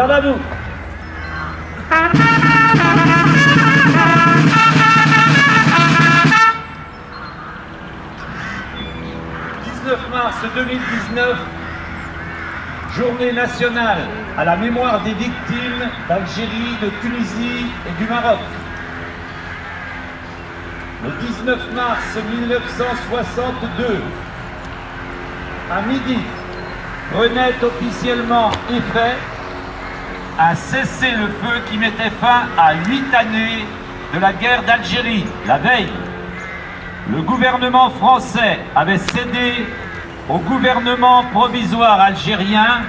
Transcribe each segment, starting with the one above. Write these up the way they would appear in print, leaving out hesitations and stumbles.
Garde à vous. 19 mars 2019, journée nationale à la mémoire des victimes d'Algérie, de Tunisie et du Maroc. Le 19 mars 1962, à midi, prenait officiellement effet un cessez-le-feu qui mettait fin à 8 années de la guerre d'Algérie. La veille, le gouvernement français avait cédé au gouvernement provisoire algérien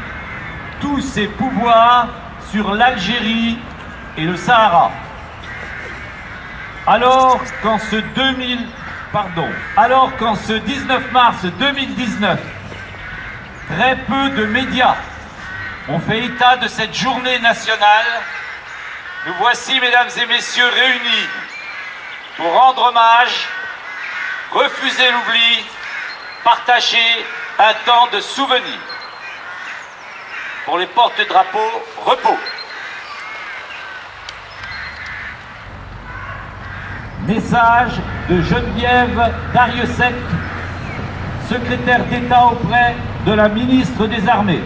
tous ses pouvoirs sur l'Algérie et le Sahara. Alors qu'en ce 19 mars 2019, très peu de médias ont fait état de cette journée nationale, nous voici, mesdames et messieurs, réunis pour rendre hommage, refuser l'oubli, partager un temps de souvenir. Pour les porte-drapeaux, repos. Message de Geneviève Darrieussecq, secrétaire d'État auprès de la ministre des Armées.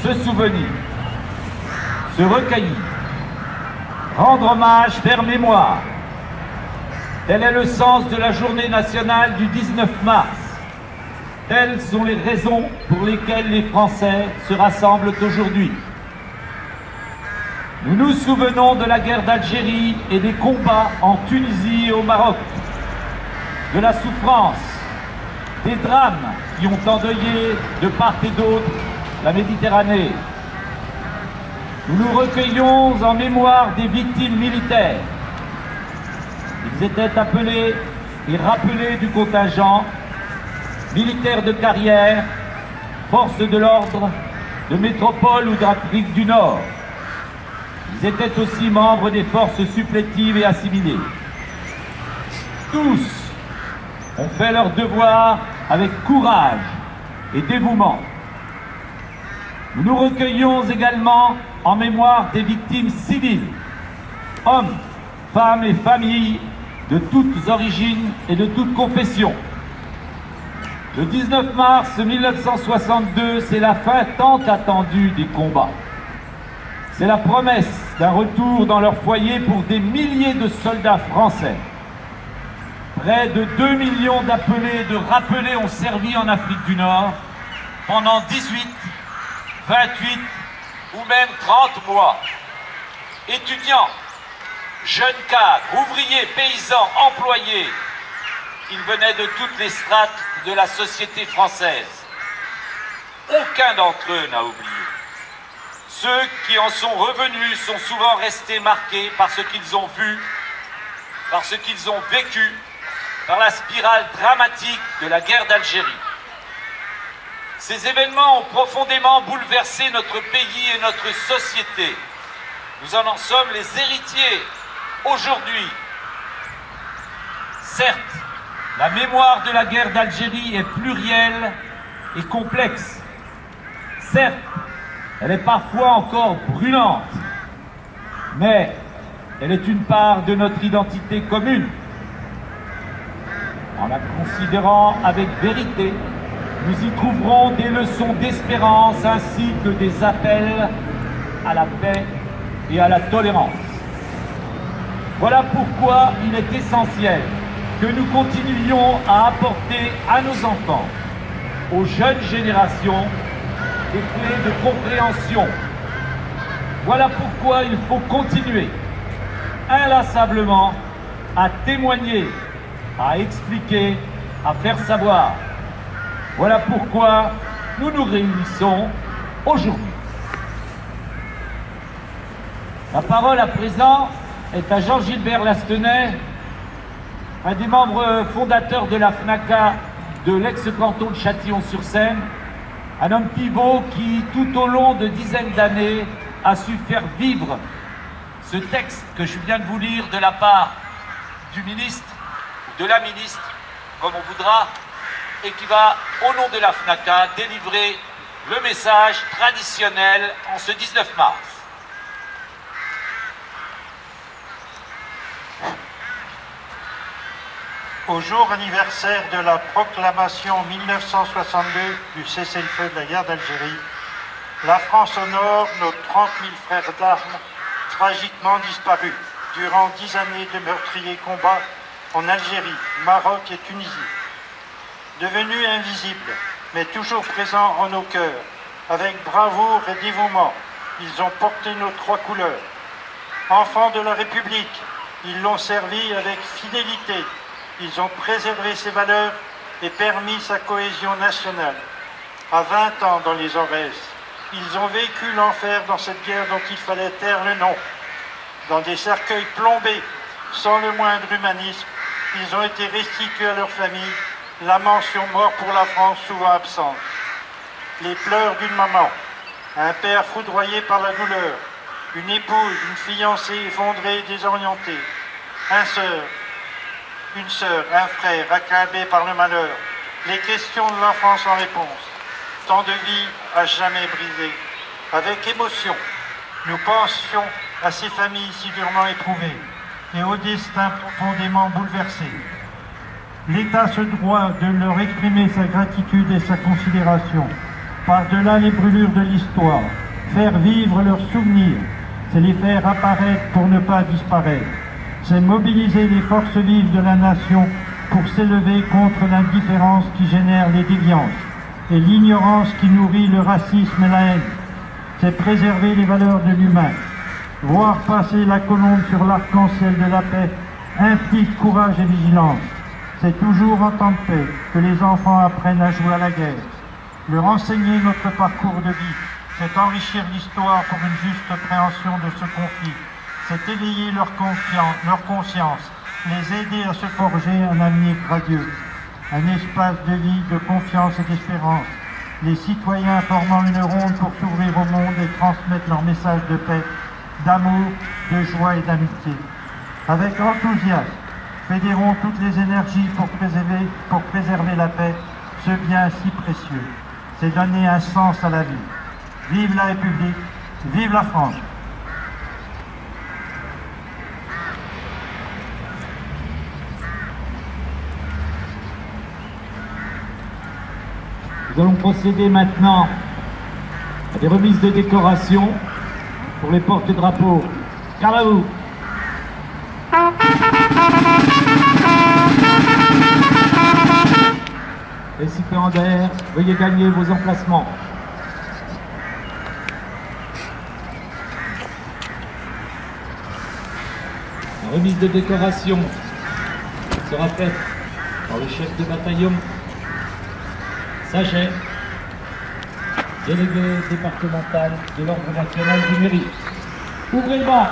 Se souvenir, se recueillir, rendre hommage, faire mémoire. Tel est le sens de la journée nationale du 19 mars. Telles sont les raisons pour lesquelles les Français se rassemblent aujourd'hui. Nous nous souvenons de la guerre d'Algérie et des combats en Tunisie et au Maroc, de la souffrance, des drames qui ont endeuillé de part et d'autre la Méditerranée. Nous nous recueillons en mémoire des victimes militaires. Ils étaient appelés et rappelés du contingent, militaires de carrière, forces de l'ordre, de métropole ou d'Afrique du Nord. Ils étaient aussi membres des forces supplétives et assimilées. Tous ont fait leur devoir avec courage et dévouement. Nous nous recueillons également en mémoire des victimes civiles, hommes, femmes et familles de toutes origines et de toutes confessions. Le 19 mars 1962, c'est la fin tant attendue des combats. C'est la promesse d'un retour dans leur foyer pour des milliers de soldats français. Près de 2 millions d'appelés et de rappelés ont servi en Afrique du Nord pendant 18, 28 ou même 30 mois. Étudiants, jeunes cadres, ouvriers, paysans, employés, ils venaient de toutes les strates de la société française. Aucun d'entre eux n'a oublié. Ceux qui en sont revenus sont souvent restés marqués par ce qu'ils ont vu, par ce qu'ils ont vécu, par la spirale dramatique de la guerre d'Algérie. Ces événements ont profondément bouleversé notre pays et notre société. Nous en sommes les héritiers aujourd'hui. Certes, la mémoire de la guerre d'Algérie est plurielle et complexe. Certes, elle est parfois encore brûlante, mais elle est une part de notre identité commune. En la considérant avec vérité, nous y trouverons des leçons d'espérance ainsi que des appels à la paix et à la tolérance. Voilà pourquoi il est essentiel que nous continuions à apporter à nos enfants, aux jeunes générations, des clés de compréhension. Voilà pourquoi il faut continuer inlassablement à témoigner, à expliquer, à faire savoir. Voilà pourquoi nous nous réunissons aujourd'hui. La parole à présent est à Jean-Gilbert Lastenay, un des membres fondateurs de la FNACA de l'ex-canton de Châtillon-sur-Seine, un homme pivot qui, tout au long de dizaines d'années, a su faire vivre ce texte que je viens de vous lire de la part du ministre, de la ministre, comme on voudra, et qui va, au nom de la FNACA, délivrer le message traditionnel en ce 19 mars. Au jour anniversaire de la proclamation 1962 du cessez-le-feu de la guerre d'Algérie, la France honore nos 30 000 frères d'armes tragiquement disparus durant 10 années de meurtriers combats en Algérie, Maroc et Tunisie. Devenus invisibles, mais toujours présents en nos cœurs, avec bravoure et dévouement, ils ont porté nos 3 couleurs. Enfants de la République, ils l'ont servi avec fidélité. Ils ont préservé ses valeurs et permis sa cohésion nationale. À 20 ans dans les Aurès, ils ont vécu l'enfer dans cette guerre dont il fallait taire le nom. Dans des cercueils plombés, sans le moindre humanisme, ils ont été restitués à leur famille, la mention mort pour la France souvent absente. Les pleurs d'une maman, un père foudroyé par la douleur, une épouse, une fiancée effondrée et désorientée, une sœur, un frère accablé par le malheur, les questions de l'enfance sans réponse, tant de vies à jamais brisées. Avec émotion, nous pensions à ces familles si durement éprouvées et au destin profondément bouleversé. L'État se doit de leur exprimer sa gratitude et sa considération. Par-delà les brûlures de l'histoire, faire vivre leurs souvenirs, c'est les faire apparaître pour ne pas disparaître. C'est mobiliser les forces vives de la nation pour s'élever contre l'indifférence qui génère les déviances et l'ignorance qui nourrit le racisme et la haine. C'est préserver les valeurs de l'humain. Voir passer la colombe sur l'arc-en-ciel de la paix implique courage et vigilance. C'est toujours en temps de paix que les enfants apprennent à jouer à la guerre. Leur enseigner notre parcours de vie, c'est enrichir l'histoire pour une juste appréhension de ce conflit. C'est éveiller leur conscience, les aider à se forger un avenir radieux, un espace de vie, de confiance et d'espérance. Les citoyens formant une ronde pour s'ouvrir au monde et transmettre leur message de paix, d'amour, de joie et d'amitié. Avec enthousiasme, fédérons toutes les énergies pour préserver la paix, ce bien si précieux. C'est donner un sens à la vie. Vive la République, vive la France! Nous allons procéder maintenant à des remises de décoration pour les porte-drapeaux. Carabou. Récipiendaires, veuillez gagner vos emplacements. La remise de décoration sera faite par le chef de bataillon Saget, délégué départemental de l'Ordre national du mérite. Ouvrez le banc.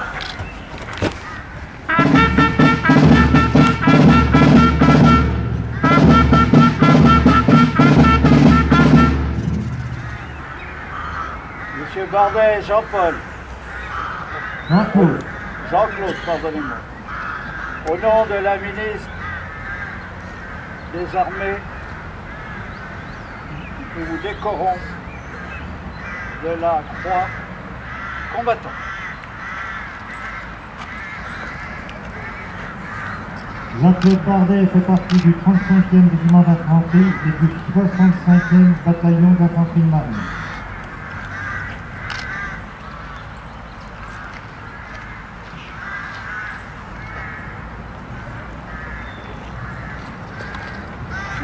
Monsieur Bardet, Jean-Paul. Jean-Claude, pardonnez-moi. Au nom de la ministre des Armées, nous vous décorons de la croix combattant. Jean-Claude Bardet fait partie du 35e régiment d'infanterie et du 65e bataillon d'infanterie de marine.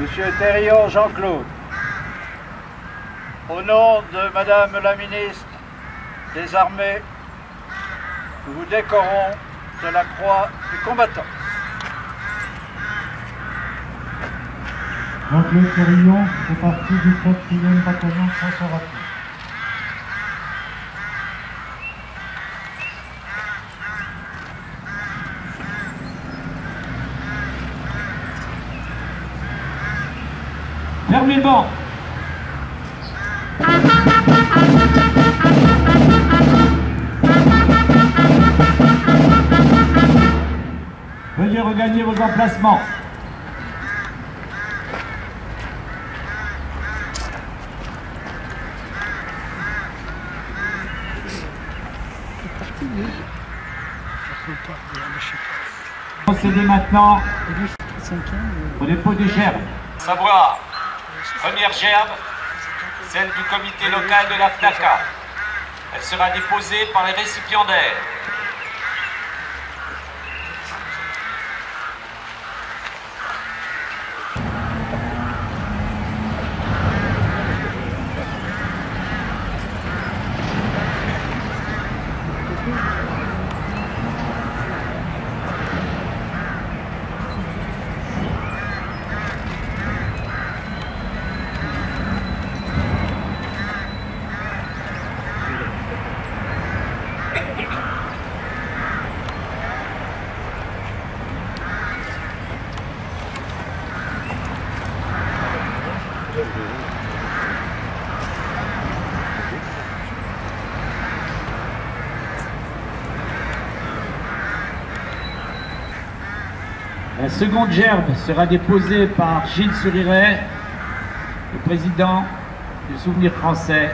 Monsieur Thériault Jean-Claude, au nom de Madame la ministre des Armées, nous vous décorons de la croix du combattant. Jean-Claude Thérillon fait partie du 4e bataillon de chasseurs à pied. Fermez le banc. Veuillez regagner vos emplacements. procéder maintenant au dépôt des gerbes. Savoir, première gerbe, celle du comité local de la FNACA. Elle sera déposée par les récipiendaires. La seconde gerbe sera déposée par Gilles Suriret, le président du Souvenir français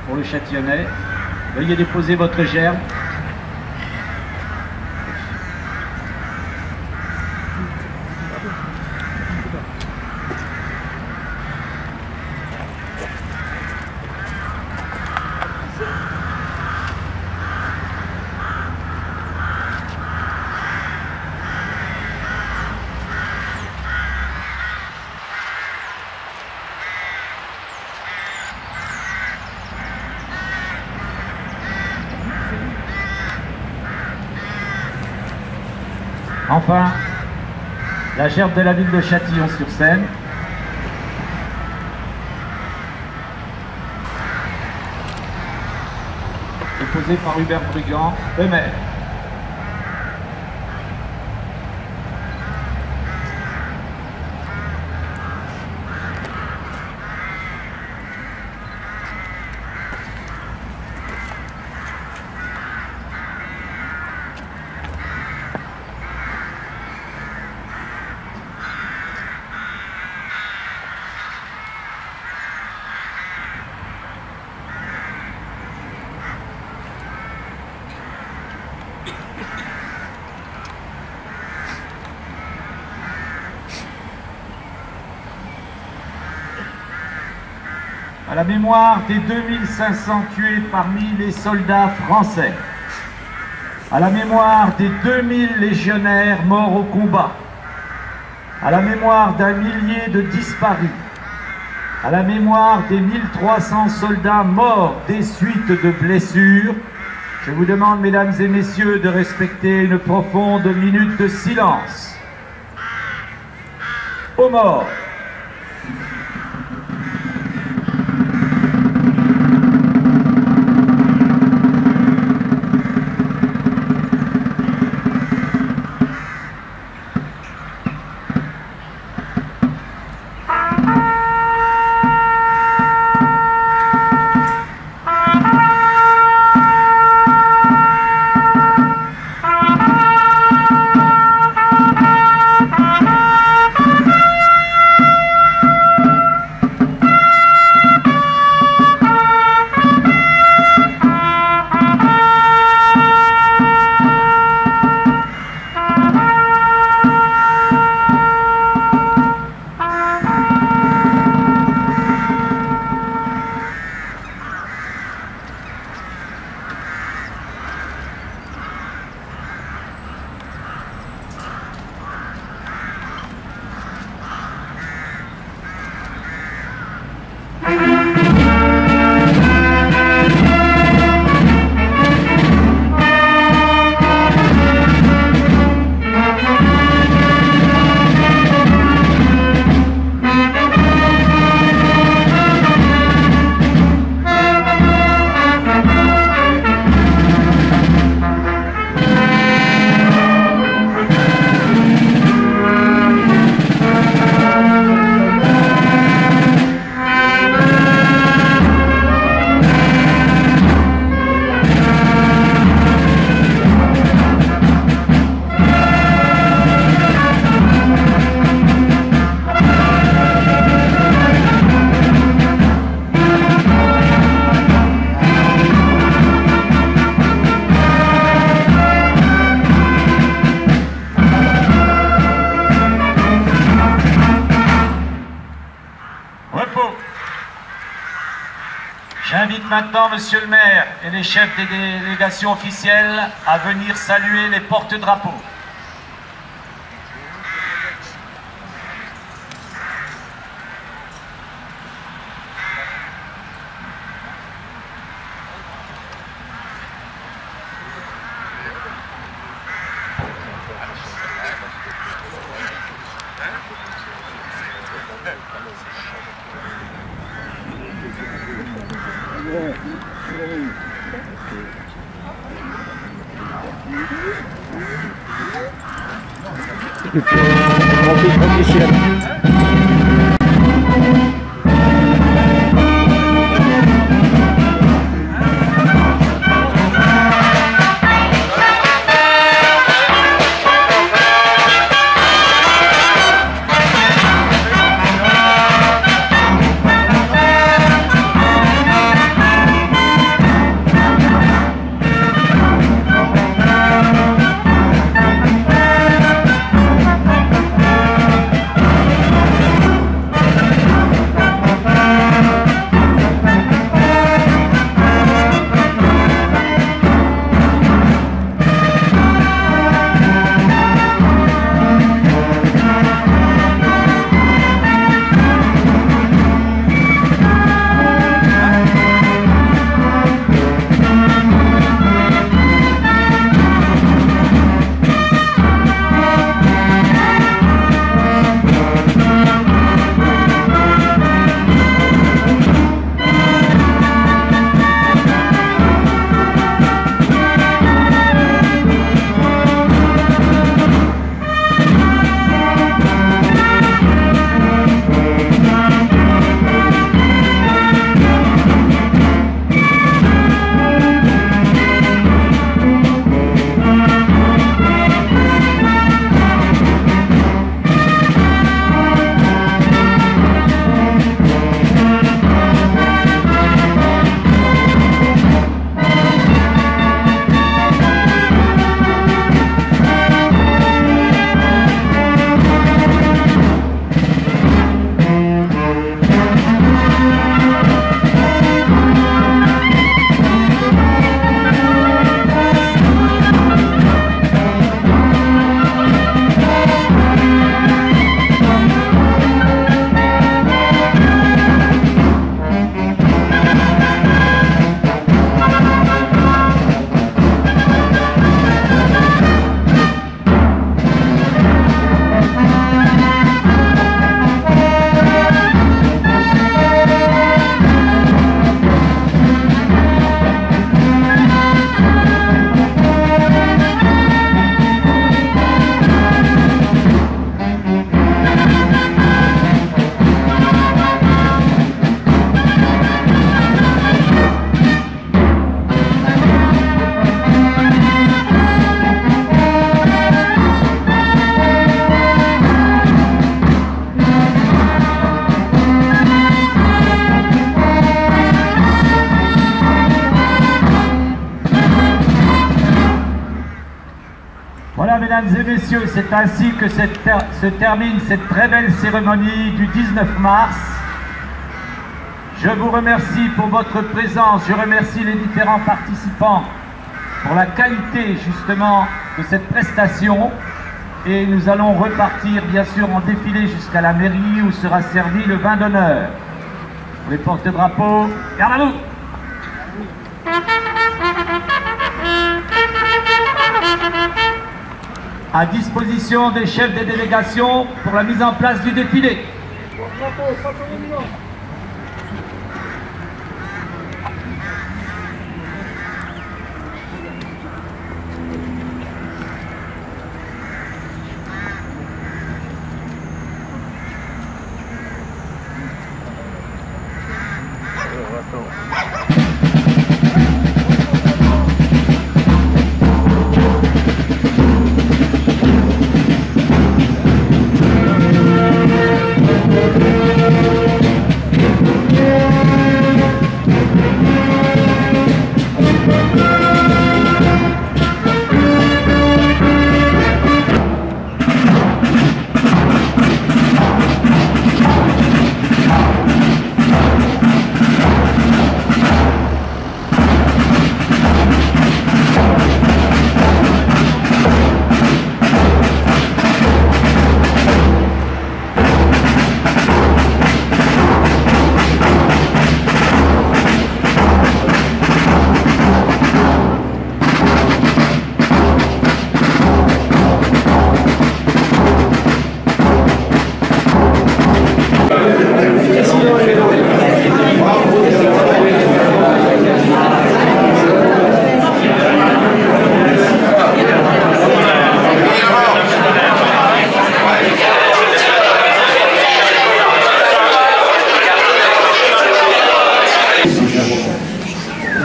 pour le Châtillonnais. Veuillez déposer votre gerbe. Enfin, la gerbe de la ville de Châtillon-sur-Seine. Déposée par Hubert Brugand, le maire. À la mémoire des 2500 tués parmi les soldats français, à la mémoire des 2000 légionnaires morts au combat, à la mémoire d'un millier de disparus, à la mémoire des 1300 soldats morts des suites de blessures, je vous demande, mesdames et messieurs, de respecter une profonde minute de silence. Aux morts. J'invite maintenant Monsieur le maire et les chefs des délégations officielles à venir saluer les porte-drapeaux. Voilà, mesdames et messieurs, c'est ainsi que se termine cette très belle cérémonie du 19 mars. Je vous remercie pour votre présence, je remercie les différents participants pour la qualité justement de cette prestation. Et nous allons repartir bien sûr en défilé jusqu'à la mairie où sera servi le vin d'honneur. Les porte-drapeaux, garde à vous! À disposition des chefs des délégations pour la mise en place du défilé.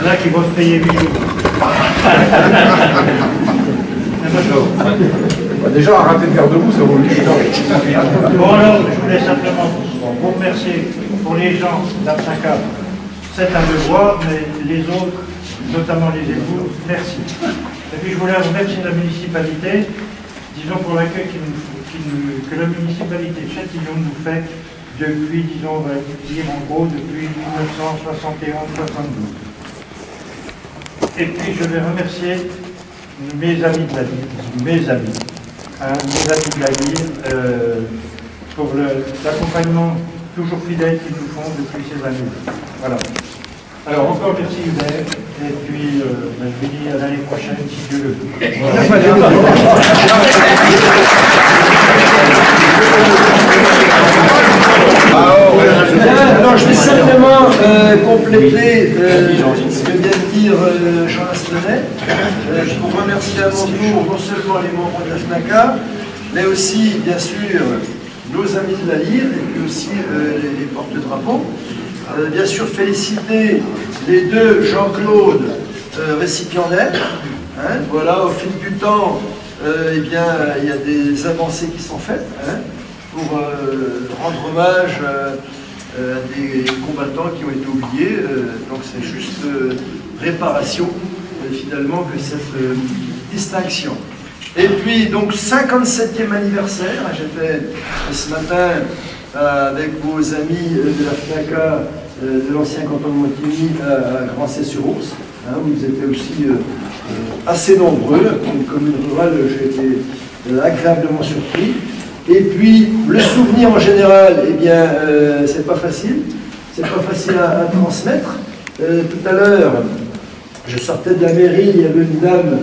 en a qui vont se payer 8 jours. Déjà, arrêtez de faire debout, ça vaut le Bon alors, je voulais simplement vous remercier pour les gens d'Arsaca. C'est un devoir, mais les autres, notamment les époux, merci. Et puis je voulais remercier la municipalité, disons pour l'accueil que la municipalité de Châtillon nous fait depuis, disons, on va dire en gros, depuis 1971-72. Et puis je vais remercier mes amis de la ville, mes amis de la ville, pour l'accompagnement toujours fidèle qu'ils nous font depuis ces années. Voilà. Alors encore merci Hubert, et puis je vous dis à l'année prochaine si Dieu le veut. Alors je vais simplement compléter ce que vient de dire Jean Astenet. Je vous remercie à mon tour non seulement les membres de la FNACA, mais aussi bien sûr nos amis de la Lyre et puis aussi les porte-drapeaux. Bien sûr féliciter les deux Jean-Claude récipiendaires. Voilà, au fil du temps, eh bien, il y a des avancées qui sont faites pour rendre hommage à des combattants qui ont été oubliés. Donc c'est juste réparation finalement que cette distinction. Et puis donc 57e anniversaire, j'étais ce matin avec vos amis de la FNACA de l'ancien canton de Montigny à Grand-Cé-sur-Ours. Vous étiez aussi assez nombreux. Pour une commune rurale, j'ai été agréablement surpris. Et puis, le souvenir en général, eh bien, c'est pas facile. C'est pas facile à transmettre. Tout à l'heure, je sortais de la mairie, il y avait une dame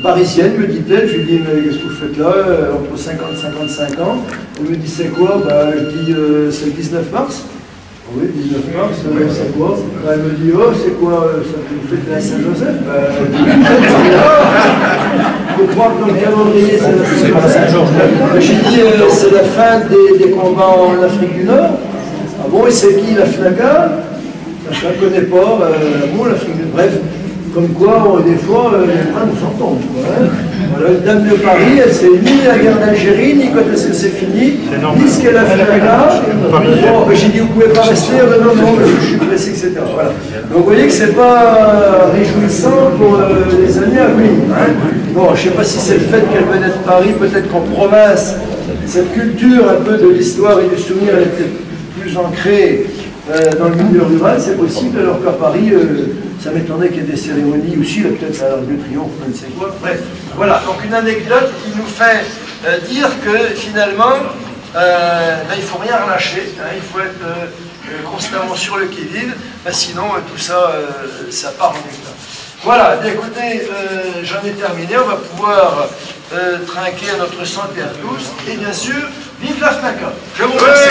parisienne, me dit-elle. Je lui dis, mais qu'est-ce que vous faites là, entre 50 et 55 ans? Elle me dit, c'est quoi? Je dis, c'est le 19 mars. Oui, 19 mars, c'est quoi? Elle me dit, oh, c'est quoi? Ça vous faites la Saint-Joseph? Il faut croire que dans le calendrier, c'est la Saint-Georges. J'ai dit, c'est la fin des combats en Afrique du Nord. Ah bon, et c'est qui la FNACA? Je ne la connais pas. Bon, l'Afrique du Nord. Bref. Comme quoi, des fois, les mains nous entendent. Voilà, une dame de Paris, elle sait ni la guerre d'Algérie, ni quand est-ce que c'est fini, ni ce qu'elle a fait là. Bon, j'ai dit, vous ne pouvez pas rester, non, je suis pressé, etc. Voilà. Donc vous voyez que ce n'est pas réjouissant pour les années à venir. Bon, je ne sais pas si c'est le fait qu'elle venait de Paris, peut-être qu'en province, cette culture un peu de l'histoire et du souvenir, elle était plus ancrée dans le milieu rural, c'est possible, alors qu'à Paris, ça m'étonnerait qu'il y ait des cérémonies aussi, peut-être à l'Arc de Triomphe, je ne sais quoi. Bref, voilà, donc une anecdote qui nous fait dire que finalement, il ne faut rien relâcher, il faut être constamment sur le qui-vive, sinon tout ça, ça part en éclat. Voilà, écoutez, j'en ai terminé, on va pouvoir trinquer à notre santé à tous, et bien sûr, vive la FNACA. Je vous remercie.